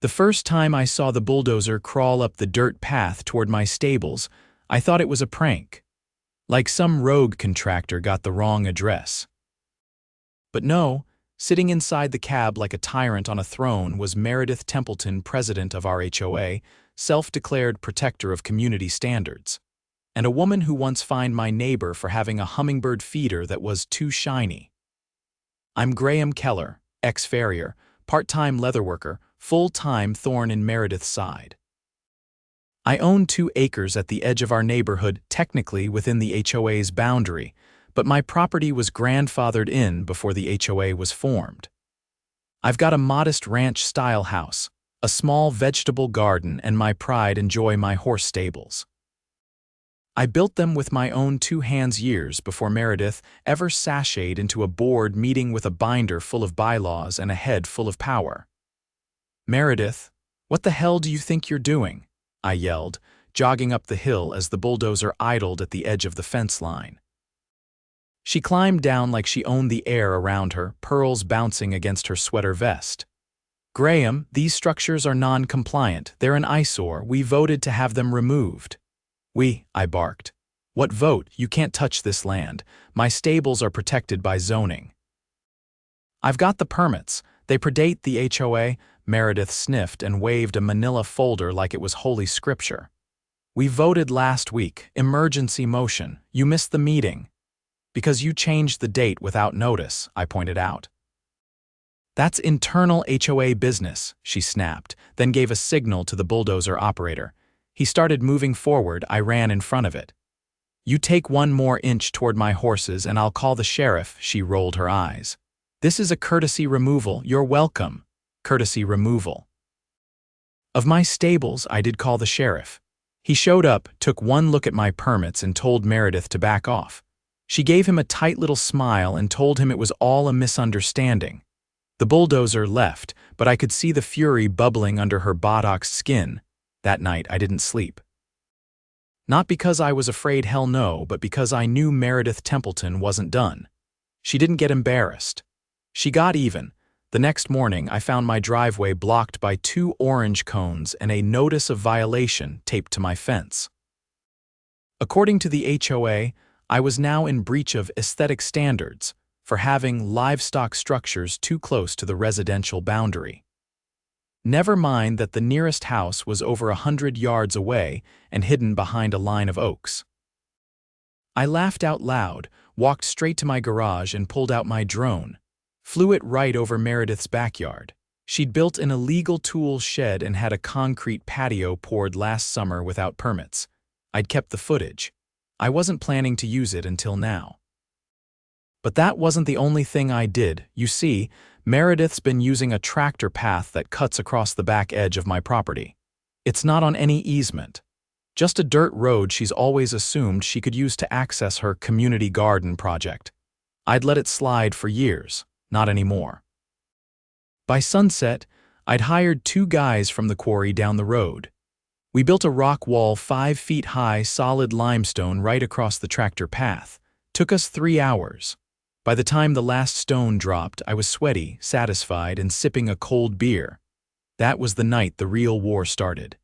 The first time I saw the bulldozer crawl up the dirt path toward my stables, I thought it was a prank. Like some rogue contractor got the wrong address. But no, sitting inside the cab like a tyrant on a throne was Meredith Templeton, president of our HOA, self-declared protector of community standards, and a woman who once fined my neighbor for having a hummingbird feeder that was too shiny. I'm Graham Keller, ex-farrier, part-time leatherworker, full-time thorn in Meredith's side. I own 2 acres at the edge of our neighborhood, technically within the HOA's boundary, but my property was grandfathered in before the HOA was formed. I've got a modest ranch-style house, a small vegetable garden, and my pride and joy, my horse stables. I built them with my own 2 hands years before Meredith ever sashayed into a board meeting with a binder full of bylaws and a head full of power. "Meredith, what the hell do you think you're doing?" I yelled, jogging up the hill as the bulldozer idled at the edge of the fence line. She climbed down like she owned the air around her, pearls bouncing against her sweater vest. "Graham, these structures are non-compliant. They're an eyesore. We voted to have them removed." I barked. "What vote? You can't touch this land. My stables are protected by zoning." "I've got the permits. They predate the HOA." Meredith sniffed and waved a manila folder like it was holy scripture. "We voted last week. Emergency motion. You missed the meeting." "Because you changed the date without notice," I pointed out. "That's internal HOA business," she snapped, then gave a signal to the bulldozer operator. He started moving forward. I ran in front of it. "You take 1 more inch toward my horses and I'll call the sheriff." She rolled her eyes. "This is a courtesy removal. You're welcome." Courtesy removal. Of my stables, I did call the sheriff. He showed up, took 1 look at my permits, and told Meredith to back off. She gave him a tight little smile and told him it was all a misunderstanding. The bulldozer left, but I could see the fury bubbling under her buttocks skin. That night, I didn't sleep. Not because I was afraid, hell no, but because I knew Meredith Templeton wasn't done. She didn't get embarrassed. She got even. The next morning, I found my driveway blocked by 2 orange cones and a notice of violation taped to my fence. According to the HOA, I was now in breach of aesthetic standards for having livestock structures too close to the residential boundary. Never mind that the nearest house was over 100 yards away and hidden behind a line of oaks. I laughed out loud, walked straight to my garage and pulled out my drone. Flew it right over Meredith's backyard. She'd built an illegal tool shed and had a concrete patio poured last summer without permits. I'd kept the footage. I wasn't planning to use it until now. But that wasn't the only thing I did. You see, Meredith's been using a tractor path that cuts across the back edge of my property. It's not on any easement. Just a dirt road she's always assumed she could use to access her community garden project. I'd let it slide for years. Not anymore. By sunset, I'd hired 2 guys from the quarry down the road. We built a rock wall 5 feet high, solid limestone right across the tractor path. Took us 3 hours. By the time the last stone dropped, I was sweaty, satisfied, and sipping a cold beer. That was the night the real war started.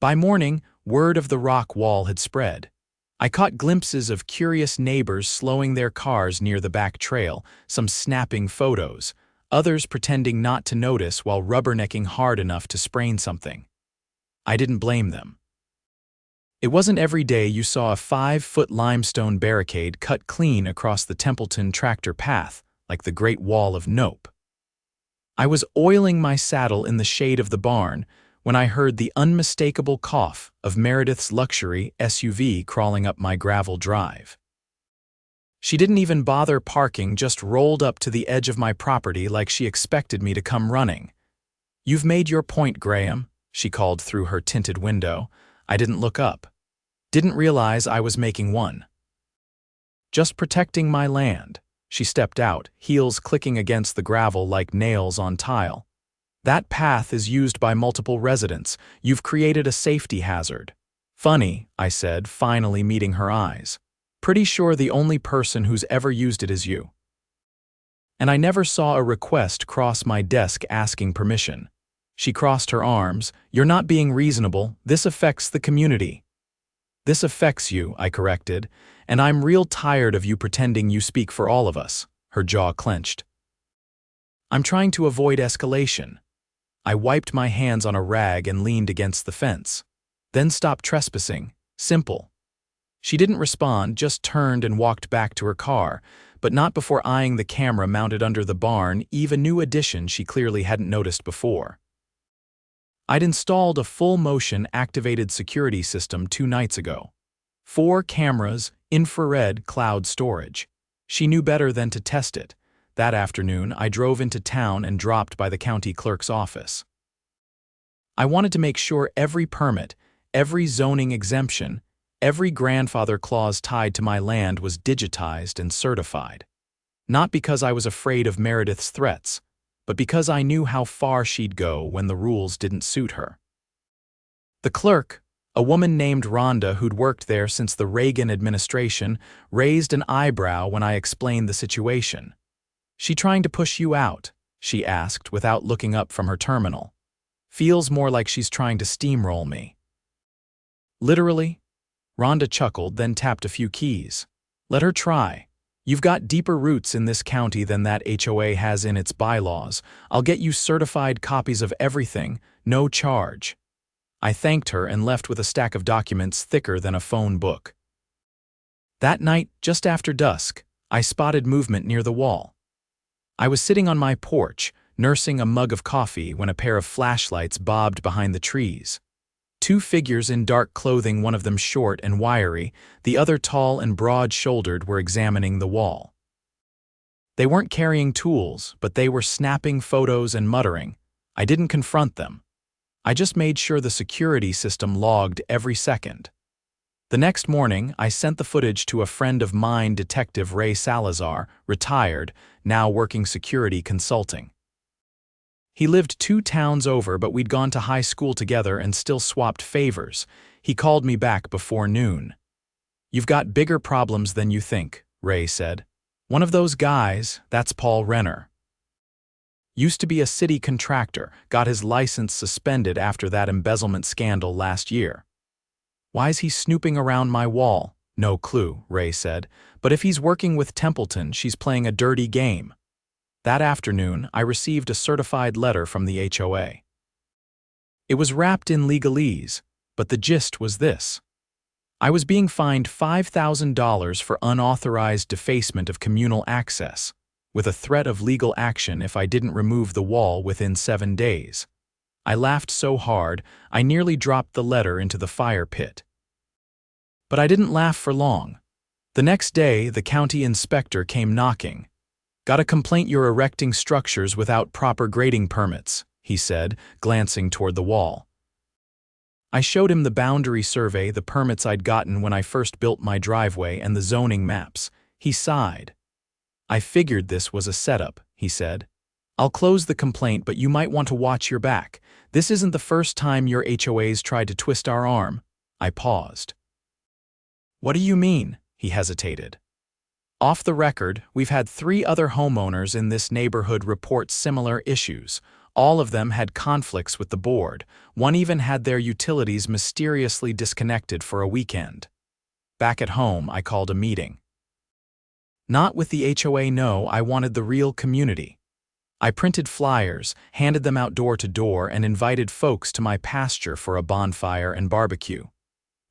By morning, word of the rock wall had spread. I caught glimpses of curious neighbors slowing their cars near the back trail, some snapping photos, others pretending not to notice while rubbernecking hard enough to sprain something. I didn't blame them. It wasn't every day you saw a 5-foot limestone barricade cut clean across the Templeton tractor path, like the Great Wall of Nope. I was oiling my saddle in the shade of the barn when I heard the unmistakable cough of Meredith's luxury SUV crawling up my gravel drive. She didn't even bother parking, just rolled up to the edge of my property like she expected me to come running. "You've made your point, Graham," she called through her tinted window. I didn't look up. Didn't realize I was making one. "Just protecting my land." She stepped out, heels clicking against the gravel like nails on tile. "That path is used by multiple residents. You've created a safety hazard." "Funny," I said, finally meeting her eyes. "Pretty sure the only person who's ever used it is you." And I never saw a request cross my desk asking permission. She crossed her arms. "You're not being reasonable. This affects the community." "This affects you," I corrected, "and I'm real tired of you pretending you speak for all of us." Her jaw clenched. "I'm trying to avoid escalation." I wiped my hands on a rag and leaned against the fence. "Then stop trespassing. Simple." She didn't respond, just turned and walked back to her car, but not before eyeing the camera mounted under the barn, a new addition she clearly hadn't noticed before. I'd installed a full-motion activated security system 2 nights ago. 4 cameras, infrared cloud storage. She knew better than to test it. That afternoon, I drove into town and dropped by the county clerk's office. I wanted to make sure every permit, every zoning exemption, every grandfather clause tied to my land was digitized and certified. Not because I was afraid of Meredith's threats, but because I knew how far she'd go when the rules didn't suit her. The clerk, a woman named Rhonda who'd worked there since the Reagan administration, raised an eyebrow when I explained the situation. "She trying to push you out?" she asked without looking up from her terminal. "Feels more like she's trying to steamroll me." "Literally?" Rhonda chuckled, then tapped a few keys. "Let her try. You've got deeper roots in this county than that HOA has in its bylaws. I'll get you certified copies of everything, no charge." I thanked her and left with a stack of documents thicker than a phone book. That night, just after dusk, I spotted movement near the wall. I was sitting on my porch, nursing a mug of coffee when a pair of flashlights bobbed behind the trees. 2 figures in dark clothing, one of them short and wiry, the other tall and broad-shouldered, were examining the wall. They weren't carrying tools, but they were snapping photos and muttering. I didn't confront them. I just made sure the security system logged every second. The next morning, I sent the footage to a friend of mine, Detective Ray Salazar, retired, now working security consulting. He lived 2 towns over, but we'd gone to high school together and still swapped favors. He called me back before noon. "You've got bigger problems than you think," Ray said. "One of those guys, that's Paul Renner. Used to be a city contractor, got his license suspended after that embezzlement scandal last year." "Why's he snooping around my wall?" "No clue," Ray said. "But if he's working with Templeton, she's playing a dirty game." That afternoon, I received a certified letter from the HOA. It was wrapped in legalese, but the gist was this. I was being fined $5,000 for unauthorized defacement of communal access, with a threat of legal action if I didn't remove the wall within 7 days. I laughed so hard, I nearly dropped the letter into the fire pit. But I didn't laugh for long. The next day, the county inspector came knocking. "Got a complaint you're erecting structures without proper grading permits," he said, glancing toward the wall. I showed him the boundary survey, the permits I'd gotten when I first built my driveway, and the zoning maps. He sighed. "I figured this was a setup," he said. "I'll close the complaint, but you might want to watch your back. This isn't the first time your HOA's tried to twist our arm." I paused. "What do you mean?" he hesitated. "Off the record, we've had 3 other homeowners in this neighborhood report similar issues. All of them had conflicts with the board. One even had their utilities mysteriously disconnected for a weekend. Back at home, I called a meeting. Not with the HOA, no, I wanted the real community. I printed flyers, handed them out door to door, and invited folks to my pasture for a bonfire and barbecue.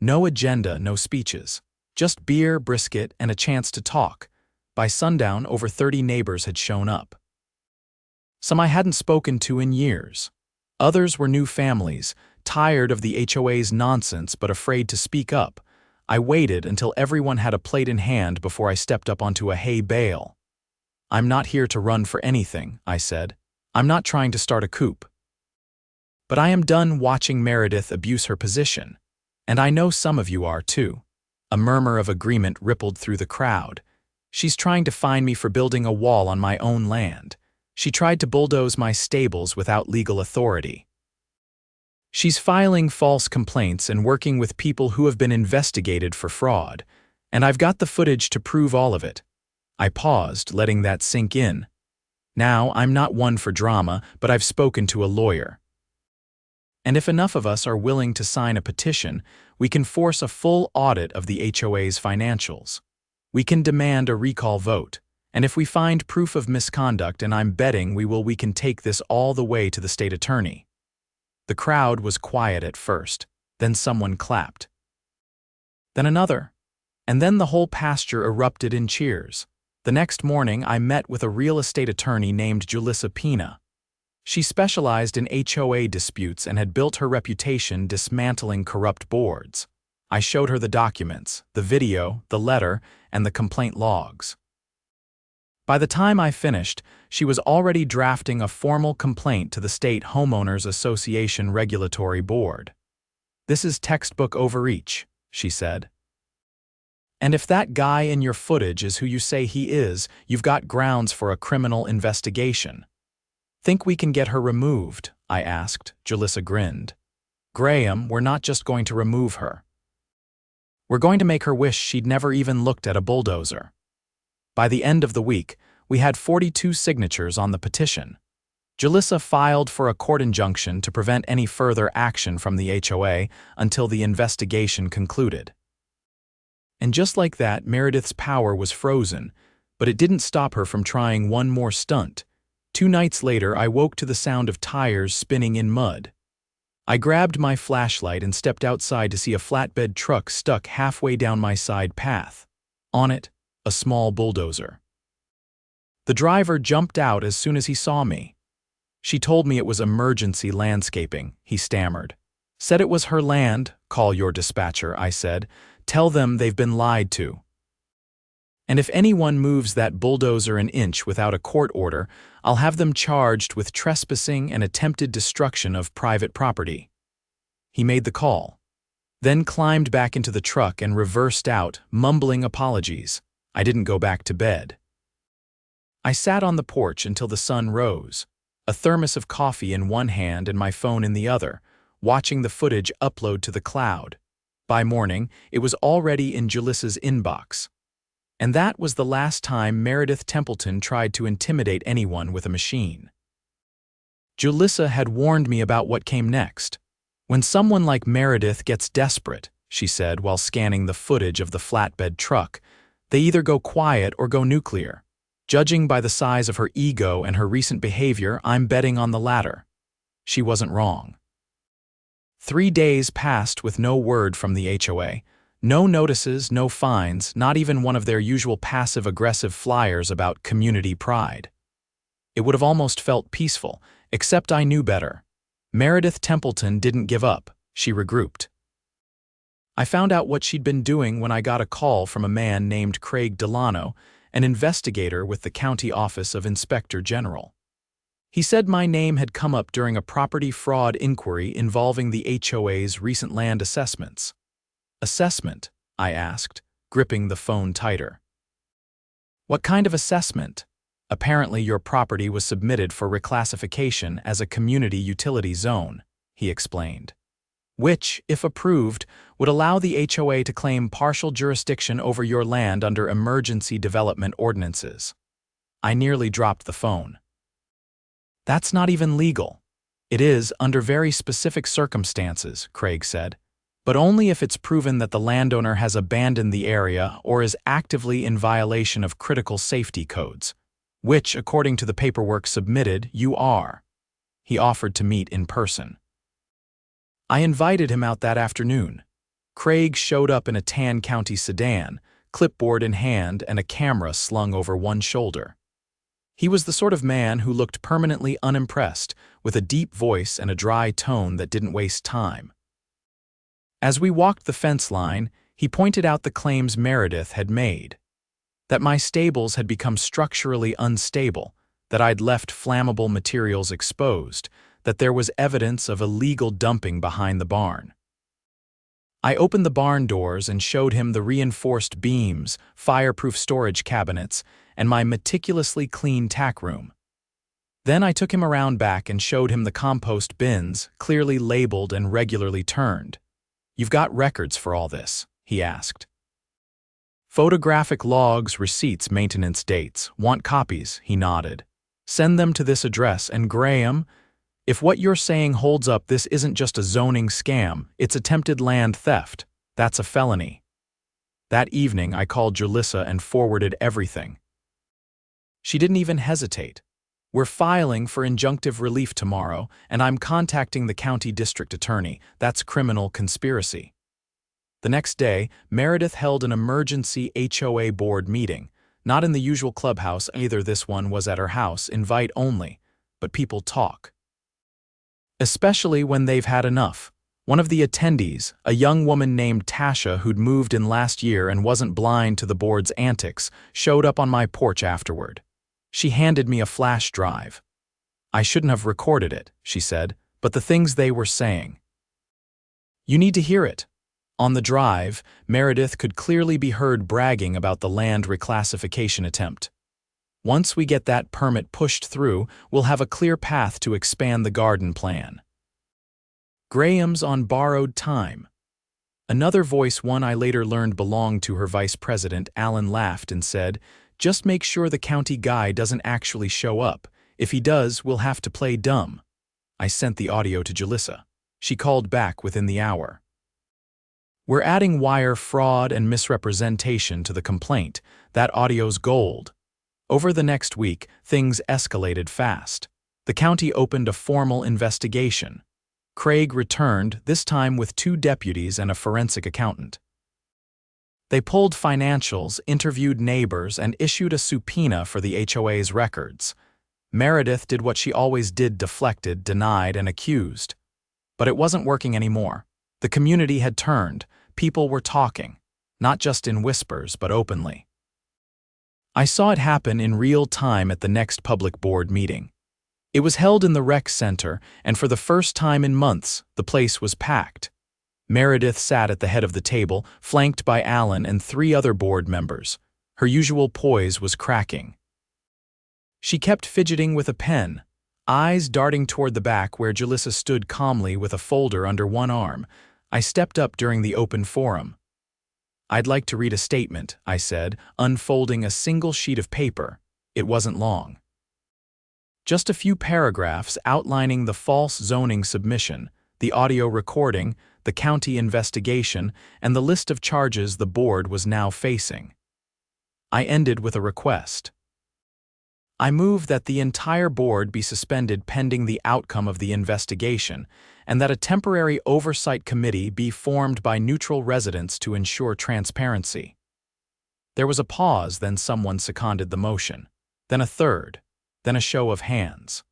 No agenda, no speeches. Just beer, brisket, and a chance to talk. By sundown, over 30 neighbors had shown up. Some I hadn't spoken to in years. Others were new families, tired of the HOA's nonsense but afraid to speak up. I waited until everyone had a plate in hand before I stepped up onto a hay bale. "I'm not here to run for anything," I said. "I'm not trying to start a coup. But I am done watching Meredith abuse her position. And I know some of you are too." A murmur of agreement rippled through the crowd. "She's trying to fine me for building a wall on my own land. She tried to bulldoze my stables without legal authority. She's filing false complaints and working with people who have been investigated for fraud. And I've got the footage to prove all of it." I paused, letting that sink in. Now, I'm not one for drama, but I've spoken to a lawyer. And if enough of us are willing to sign a petition, we can force a full audit of the HOA's financials. We can demand a recall vote. And if we find proof of misconduct, and I'm betting we can take this all the way to the state attorney. The crowd was quiet at first, then someone clapped. Then another. And then the whole pasture erupted in cheers. The next morning, I met with a real estate attorney named Julissa Pina. She specialized in HOA disputes and had built her reputation dismantling corrupt boards. I showed her the documents, the video, the letter, and the complaint logs. By the time I finished, she was already drafting a formal complaint to the State Homeowners Association Regulatory Board. "This is textbook overreach," she said. "And if that guy in your footage is who you say he is, you've got grounds for a criminal investigation." "Think we can get her removed?" I asked. Julissa grinned. "Graham, we're not just going to remove her. We're going to make her wish she'd never even looked at a bulldozer." By the end of the week, we had 42 signatures on the petition. Julissa filed for a court injunction to prevent any further action from the HOA until the investigation concluded. And just like that, Meredith's power was frozen, but it didn't stop her from trying one more stunt. 2 nights later, I woke to the sound of tires spinning in mud. I grabbed my flashlight and stepped outside to see a flatbed truck stuck halfway down my side path. On it, a small bulldozer. The driver jumped out as soon as he saw me. "She told me it was emergency landscaping," he stammered. "Said it was her land." "Call your dispatcher," I said. "Tell them they've been lied to. And if anyone moves that bulldozer an inch without a court order, I'll have them charged with trespassing and attempted destruction of private property." He made the call, then climbed back into the truck and reversed out, mumbling apologies. I didn't go back to bed. I sat on the porch until the sun rose, a thermos of coffee in one hand and my phone in the other, watching the footage upload to the cloud. By morning, it was already in Julissa's inbox. And that was the last time Meredith Templeton tried to intimidate anyone with a machine. Julissa had warned me about what came next. "When someone like Meredith gets desperate," she said while scanning the footage of the flatbed truck, "they either go quiet or go nuclear. Judging by the size of her ego and her recent behavior, I'm betting on the latter." She wasn't wrong. 3 days passed with no word from the HOA. No notices, no fines, not even one of their usual passive-aggressive flyers about community pride. It would have almost felt peaceful, except I knew better. Meredith Templeton didn't give up. She regrouped. I found out what she'd been doing when I got a call from a man named Craig Delano, an investigator with the County Office of Inspector General. He said my name had come up during a property fraud inquiry involving the HOA's recent land assessments. "Assessment?" I asked, gripping the phone tighter. "What kind of assessment?" "Apparently your property was submitted for reclassification as a community utility zone," he explained, "which, if approved, would allow the HOA to claim partial jurisdiction over your land under emergency development ordinances." I nearly dropped the phone. "That's not even legal." "It is, under very specific circumstances," Craig said, "but only if it's proven that the landowner has abandoned the area or is actively in violation of critical safety codes, which, according to the paperwork submitted, you are." He offered to meet in person. I invited him out that afternoon. Craig showed up in a tan county sedan, clipboard in hand and a camera slung over one shoulder. He was the sort of man who looked permanently unimpressed, with a deep voice and a dry tone that didn't waste time. As we walked the fence line, he pointed out the claims Meredith had made. That my stables had become structurally unstable, that I'd left flammable materials exposed, that there was evidence of illegal dumping behind the barn. I opened the barn doors and showed him the reinforced beams, fireproof storage cabinets, and my meticulously clean tack room. Then I took him around back and showed him the compost bins, clearly labeled and regularly turned. "You've got records for all this?" he asked. "Photographic logs, receipts, maintenance dates. Want copies?" he nodded. "Send them to this address, and Graham, If what you're saying holds up, this isn't just a zoning scam, it's attempted land theft. That's a felony. That evening, I called Julissa and forwarded everything. She didn't even hesitate. We're filing for injunctive relief tomorrow, and I'm contacting the county district attorney. That's criminal conspiracy. The next day, Meredith held an emergency HOA board meeting. Not in the usual clubhouse either, this one was at her house, invite only, but people talk. Especially when they've had enough. One of the attendees, a young woman named Tasha who'd moved in last year and wasn't blind to the board's antics, showed up on my porch afterward. She handed me a flash drive. I shouldn't have recorded it, she said, but the things they were saying. You need to hear it. On the drive, Meredith could clearly be heard bragging about the land reclassification attempt. Once we get that permit pushed through, we'll have a clear path to expand the garden plan. Graham's on borrowed time. Another voice, one I later learned belonged to her vice president, Alan, laughed and said, "Just make sure the county guy doesn't actually show up. If he does, we'll have to play dumb." I sent the audio to Julissa. She called back within the hour. We're adding wire fraud and misrepresentation to the complaint. That audio's gold. Over the next week, things escalated fast. The county opened a formal investigation. Craig returned, this time with 2 deputies and a forensic accountant. They pulled financials, interviewed neighbors, and issued a subpoena for the HOA's records. Meredith did what she always did, deflected, denied, and accused. But it wasn't working anymore. The community had turned. People were talking, not just in whispers, but openly. I saw it happen in real time at the next public board meeting. It was held in the rec center, and for the first time in months, the place was packed. Meredith sat at the head of the table, flanked by Alan and 3 other board members. Her usual poise was cracking. She kept fidgeting with a pen, eyes darting toward the back where Julissa stood calmly with a folder under one arm. I stepped up during the open forum. "I'd like to read a statement," I said, unfolding a single sheet of paper. It wasn't long. Just a few paragraphs outlining the false zoning submission, the audio recording, the county investigation, and the list of charges the board was now facing. I ended with a request. I move that the entire board be suspended pending the outcome of the investigation, and that a temporary oversight committee be formed by neutral residents to ensure transparency. There was a pause, then someone seconded the motion, then a third, then a show of hands.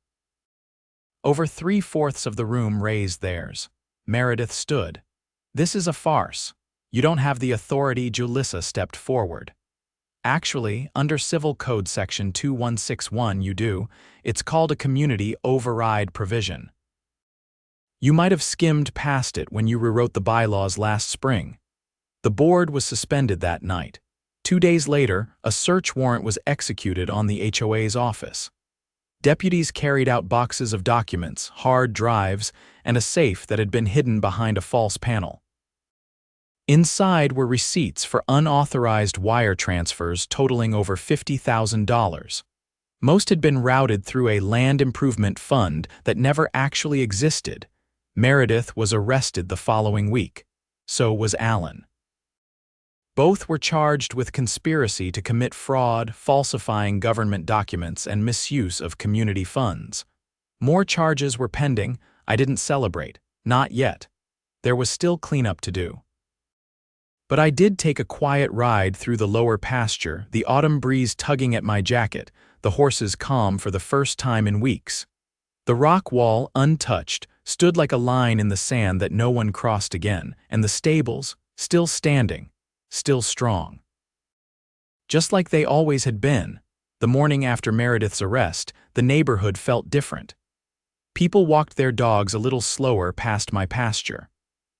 Over 3/4 of the room raised theirs. Meredith stood. "This is a farce. You don't have the authority." Julissa stepped forward. "Actually, under Civil Code Section 2161 you do. It's called a community override provision. You might have skimmed past it when you rewrote the bylaws last spring." The board was suspended that night. 2 days later, a search warrant was executed on the HOA's office. Deputies carried out boxes of documents, hard drives, and a safe that had been hidden behind a false panel. Inside were receipts for unauthorized wire transfers totaling over $50,000. Most had been routed through a land improvement fund that never actually existed. Meredith was arrested the following week. So was Alan. Both were charged with conspiracy to commit fraud, falsifying government documents, and misuse of community funds. More charges were pending. I didn't celebrate. Not yet. There was still cleanup to do. But I did take a quiet ride through the lower pasture, the autumn breeze tugging at my jacket, the horses calm for the first time in weeks. The rock wall, untouched, stood like a line in the sand that no one crossed again, and the stables, still standing, still strong. Just like they always had been, the morning after Meredith's arrest, the neighborhood felt different. People walked their dogs a little slower past my pasture.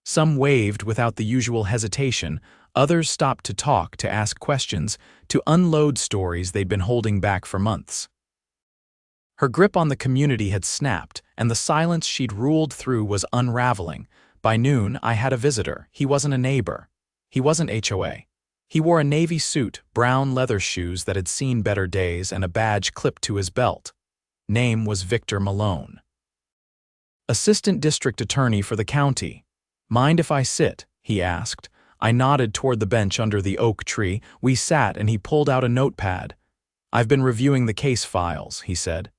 Some waved without the usual hesitation, others stopped to talk, to ask questions, to unload stories they'd been holding back for months. Her grip on the community had snapped, and the silence she'd ruled through was unraveling. By noon, I had a visitor. He wasn't a neighbor. He wasn't HOA. He wore a navy suit, brown leather shoes that had seen better days, and a badge clipped to his belt. Name was Victor Malone. Assistant District Attorney for the county. Mind if I sit? He asked. I nodded toward the bench under the oak tree. We sat and he pulled out a notepad. I've been reviewing the case files, he said.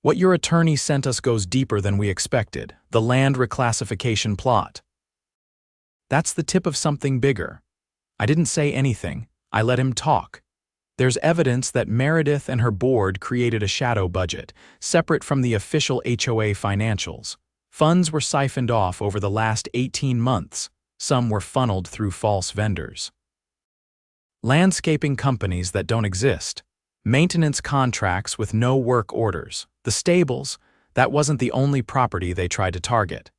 What your attorney sent us goes deeper than we expected. The land reclassification plot. That's the tip of something bigger. I didn't say anything. I let him talk. There's evidence that Meredith and her board created a shadow budget, separate from the official HOA financials. Funds were siphoned off over the last 18 months. Some were funneled through false vendors. Landscaping companies that don't exist. Maintenance contracts with no work orders. The stables, that wasn't the only property they tried to target.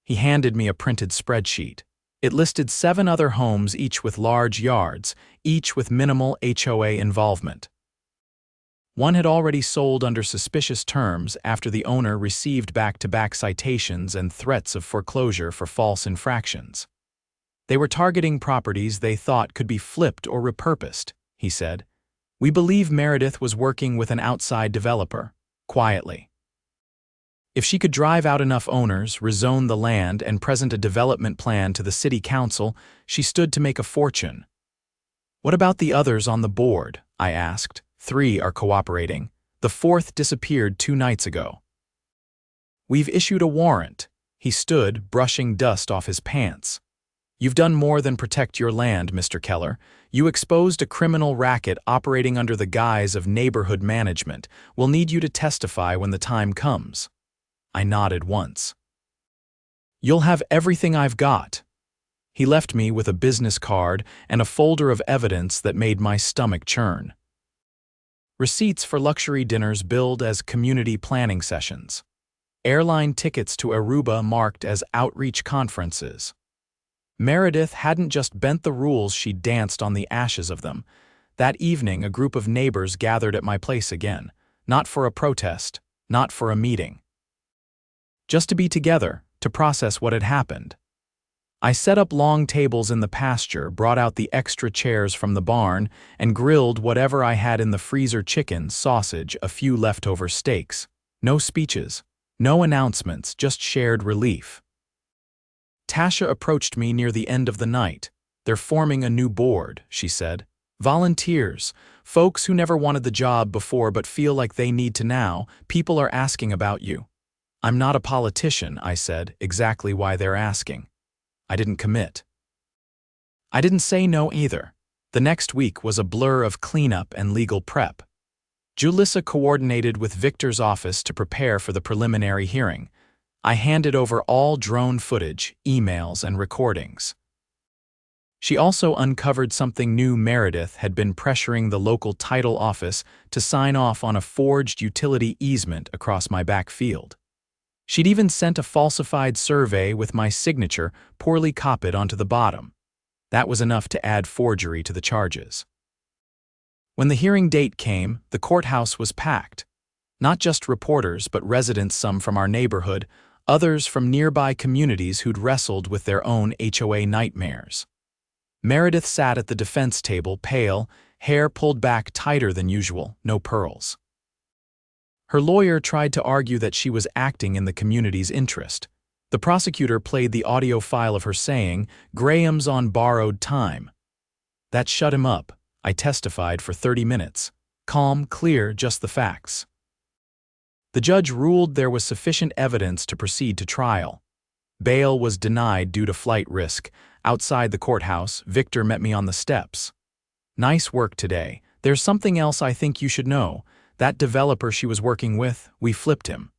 He handed me a printed spreadsheet. It listed 7 other homes, each with large yards, each with minimal HOA involvement. One had already sold under suspicious terms after the owner received back-to-back citations and threats of foreclosure for false infractions. They were targeting properties they thought could be flipped or repurposed, he said. We believe Meredith was working with an outside developer, quietly. If she could drive out enough owners, rezone the land, and present a development plan to the city council, she stood to make a fortune. What about the others on the board? I asked. 3 are cooperating. The 4th disappeared 2 nights ago. We've issued a warrant. He stood, brushing dust off his pants. You've done more than protect your land, Mr. Keller. You exposed a criminal racket operating under the guise of neighborhood management. We'll need you to testify when the time comes. I nodded once. You'll have everything I've got. He left me with a business card and a folder of evidence that made my stomach churn. Receipts for luxury dinners billed as community planning sessions. Airline tickets to Aruba marked as outreach conferences. Meredith hadn't just bent the rules, she danced on the ashes of them. That evening, a group of neighbors gathered at my place again, not for a protest, not for a meeting. Just to be together, to process what had happened. I set up long tables in the pasture, brought out the extra chairs from the barn, and grilled whatever I had in the freezer: chicken, sausage, a few leftover steaks. No speeches, no announcements, just shared relief. Tasha approached me near the end of the night. They're forming a new board, she said. Volunteers, folks who never wanted the job before but feel like they need to now. People are asking about you. I'm not a politician, I said, exactly why they're asking. I didn't commit. I didn't say no either. The next week was a blur of cleanup and legal prep. Julissa coordinated with Victor's office to prepare for the preliminary hearing. I handed over all drone footage, emails, and recordings. She also uncovered something new. Meredith had been pressuring the local title office to sign off on a forged utility easement across my back field. She'd even sent a falsified survey with my signature poorly copied onto the bottom. That was enough to add forgery to the charges. When the hearing date came, the courthouse was packed. Not just reporters, but residents, some from our neighborhood, others from nearby communities who'd wrestled with their own HOA nightmares. Meredith sat at the defense table, pale, hair pulled back tighter than usual, no pearls. Her lawyer tried to argue that she was acting in the community's interest. The prosecutor played the audio file of her saying, "Graham's on borrowed time." That shut him up. I testified for 30 minutes. Calm, clear, just the facts. The judge ruled there was sufficient evidence to proceed to trial. Bail was denied due to flight risk. Outside the courthouse, Victor met me on the steps. "Nice work today. There's something else I think you should know. That developer she was working with, we flipped him."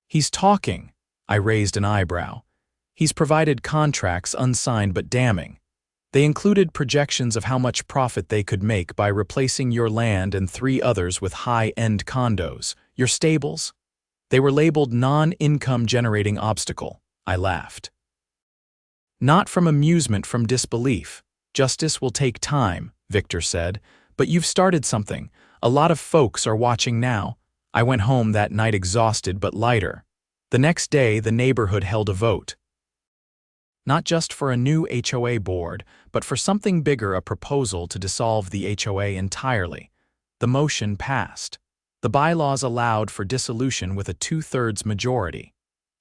"He's talking." I raised an eyebrow. "He's provided contracts unsigned but damning. They included projections of how much profit they could make by replacing your land and 3 others with high-end condos. Your stables? They were labeled non-income generating obstacle." I laughed. "Not from amusement, from disbelief. Justice will take time," Victor said, "but you've started something. A lot of folks are watching now." I went home that night exhausted but lighter. The next day, the neighborhood held a vote. Not just for a new HOA board, but for something bigger, a proposal to dissolve the HOA entirely. The motion passed. The bylaws allowed for dissolution with a 2/3 majority.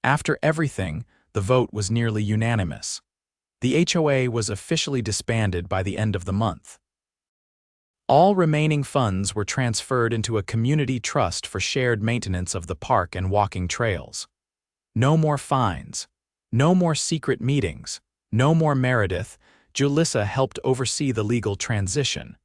After everything, the vote was nearly unanimous. The HOA was officially disbanded by the end of the month. All remaining funds were transferred into a community trust for shared maintenance of the park and walking trails. No more fines. No more secret meetings. No more Meredith. Julissa helped oversee the legal transition.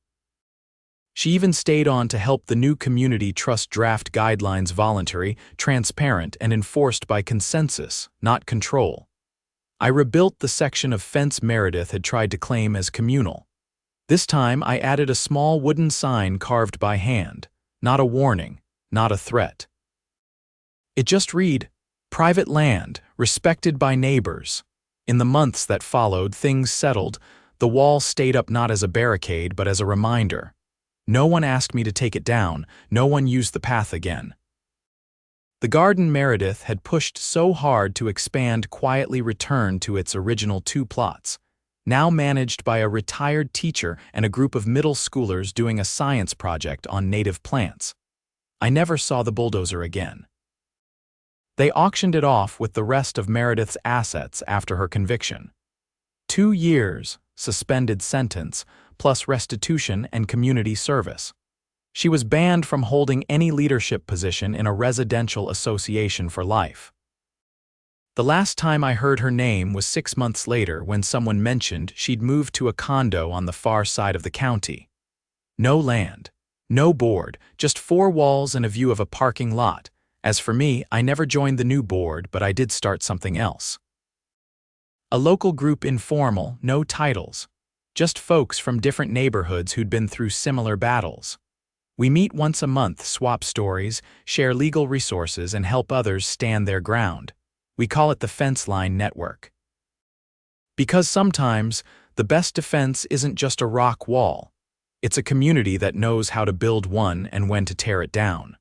She even stayed on to help the new community trust draft guidelines voluntary, transparent, and enforced by consensus, not control. I rebuilt the section of fence Meredith had tried to claim as communal. This time I added a small wooden sign carved by hand, not a warning, not a threat. It just read, "Private land, respected by neighbors." In the months that followed, things settled. The wall stayed up not as a barricade, but as a reminder. No one asked me to take it down. No one used the path again. The garden Meredith had pushed so hard to expand quietly returned to its original 2 plots, now managed by a retired teacher and a group of middle schoolers doing a science project on native plants. I never saw the bulldozer again. They auctioned it off with the rest of Meredith's assets after her conviction. 2 years, suspended sentence, plus restitution and community service. She was banned from holding any leadership position in a residential association for life. The last time I heard her name was 6 months later when someone mentioned she'd moved to a condo on the far side of the county. No land, no board, just 4 walls and a view of a parking lot. As for me, I never joined the new board, but I did start something else. A local group, informal, no titles. Just folks from different neighborhoods who'd been through similar battles. We meet once a month, swap stories, share legal resources, and help others stand their ground. We call it the Fence Line Network. Because sometimes, the best defense isn't just a rock wall. It's a community that knows how to build one and when to tear it down.